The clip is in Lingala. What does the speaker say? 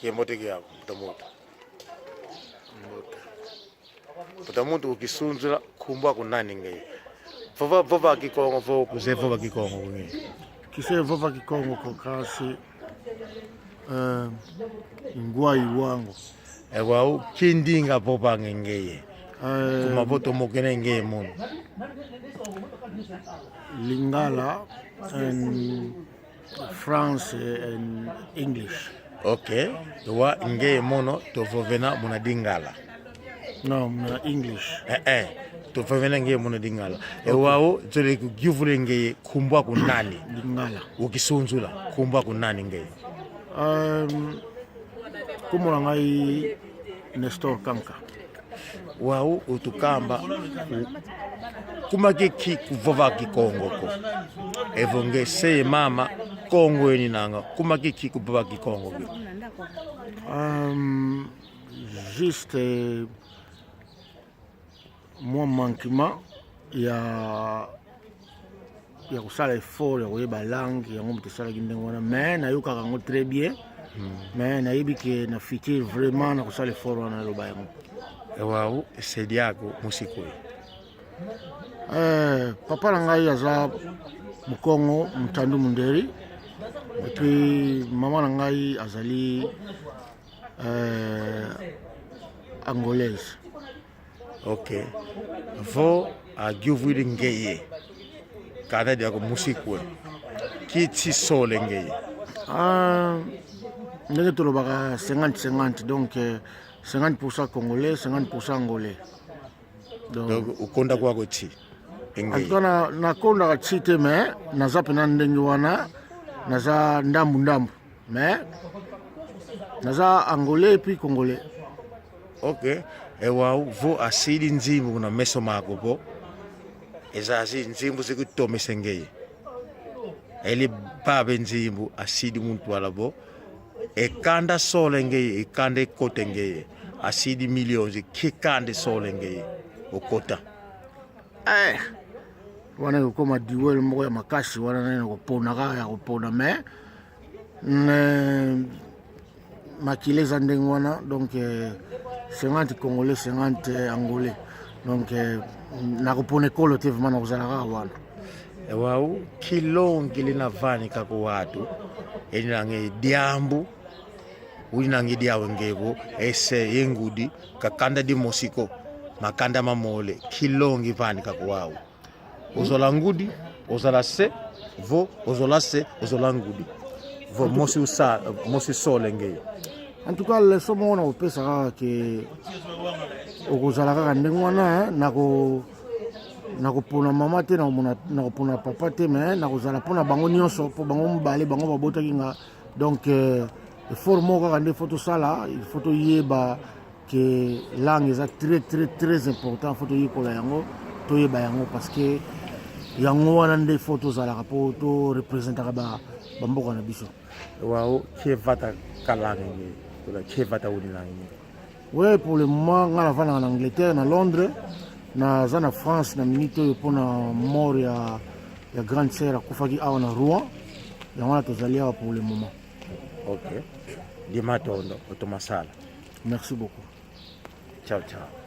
Ye mote yako Putamutu ukisunzula kumbwa kunani nge. Vova kikongo vo kuze vova kikongo kungi. Kise vova kikongo kwa kasi ngwa iwango. Ewa kindinga vova ngengeye. Kumaboto mokene ngeye mono. Lingala and France and English. Okay. Ewa ngeye mono to vovena muna dingala. No, muna English. To vovena ngeye muna dingala. Ewa zole kugivule ngeye kumbwa kunani. Lingala. Ukisunzula kumbwa kunani ngeye. Kumula ngai Nestor Kanka. Wao utukamba kumaki kuvova kikongo ko evonge seye mama kongo eni nanga kumaki kuvova kikongo ko juste moi manquement ya kusala effort ya koyeba langue yango moto esalaki ndenge wana mais nayokaka yango très bien mais nayebi ke na futur vraiment na kusala effort wana naloba yango. Ewa esedi yako musiko papa na ngai aza Mukongo Mutandu Munderi et puis maman na ngai azali angolaise. Ok. Vo a givuili ngeye kada diako musiko kiti sole ngeye ndenge tolobaka 50-50 donc 50% congolais, 50% angolais. Donc ukonda kwako chi ngeye nakondaka chi te mais naza pena ndenge wana naza ndambu mais naza angolais et puis congolais. Ok. Ewa vo asili nzimbu kuna meso mako po ezazi nzimbu zikutomese ngeye eli babe nzimbu asidi muntu wala bo ekanda sole ngeye ekanda kote ngeye asidi millions kikande sole ngeye okota wana yokoma diwele moko ya makasi wana nene koponaka ya kopona mais makile eza ndenge wana donc 50 congolais 50 angolais donc nakopona ekolo te vraimen nakozalaka wana. Ewau kilongi linavani kako watu eninange diambu ulinange diawe ngebo ese yengudi kakanda di mosiko makanda mamole kilongi vani kako wao ozola ngudi ozola se vo ozola se ozola ngudi vo mosi sole ngeye. En tout cas leso mo na opesa kaka ke okozala kaka ndenge wana nakopona mama te nakopona papa te mais nakozala mpona bango nyonso mpo bango mobale bango babotaki nga donc effort moko kaka nde faut tosala il faut toyeba ke langue eza très très très important faut toyekola yango toyeba yango parce que yango wana nde faut tozalaka mpo torepresentaka bamboka na biso. Wao kievata kalange kievata ulinange. Oui, pour le moment nga navanda na Angleterre na Londres naza na France na minute oyo mpona mort ya grande sœur akufaki awa na Rouen yango wana tozali awa pour le moment. Ok. Dimatondo otomasala. Merci beaucoup. Ciao ciao.